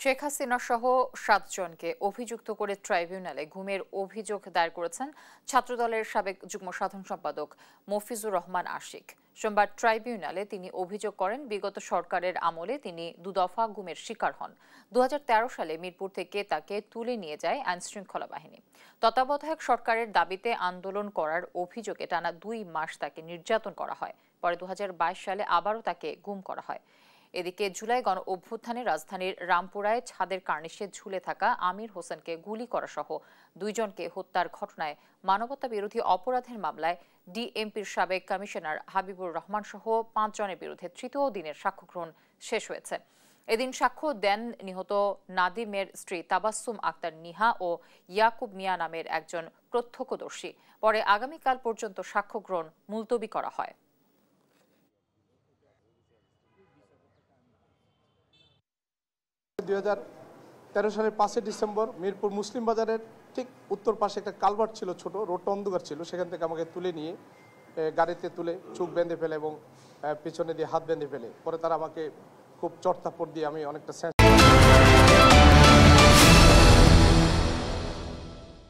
শেখ হাসিনা সহ ৭ জনকে অভিযুক্ত করে ট্রাইব্যুনালে গুমের অভিযোগ দায়ের করেছেন ছাত্রদলের সাবেক যুগ্ম সাধারণ সম্পাদক মফিজুর রহমান আশিক। সোমবার ট্রাইব্যুনালে তিনি অভিযোগ করেন, বিগত সরকারের আমলে তিনি দুদফা গুমের শিকার হন। ২০১৩ সালে মিরপুর থেকে তাকে তুলে নিয়ে যায় আইনশৃঙ্খলা বাহিনী। তত্ত্বাবধায়ক সরকারের দাবিতে আন্দোলন করার অভিযোগে টানা ২ মাস তাকে নির্যাতন করা হয়। পরে ২০২২ সালে আবারও তাকে গুম করা হয়। এদিকে জুলাই গণ অভ্যুত্থানে রাজধানীর রামপুরায় ছাদের কার্নিশে ঝুলে থাকা আমির হোসেনকে গুলি করা সহ ২ জনকে হত্যার ঘটনায় মানবতা বিরোধী অপরাধের মামলায় ডিএমপির সাবেক কমিশনার হাবিবুর রহমান সহ ৫ জনের বিরুদ্ধে তৃতীয় দিনের সাক্ষ্য গ্রহণ শেষ হয়েছে। এদিন সাক্ষ্য দেন নিহত নাদিমের স্ত্রী তাবাসসুম আক্তার নিহা ও ইয়াকুব মিয়া নামের একজন প্রত্যক্ষদর্শী। পরে আগামীকাল পর্যন্ত সাক্ষ্য গ্রহণ মুলতবি করা হয়। ২০১৩ সালের ৫ই ডিসেম্বর মিরপুর মুসলিম বাজারের ঠিক উত্তর পাশে একটা কালভার্ট ছিল, ছোট রোডটা অন্ধকার ছিল, সেখান থেকে আমাকে তুলে নিয়ে গাড়িতে তুলে চোখ বেঁধে ফেলে এবং পিছনে দিয়ে হাত বেঁধে ফেলে। পরে তারা আমাকে খুব চড়থাপ্পড় দিয়ে আমি অনেকটা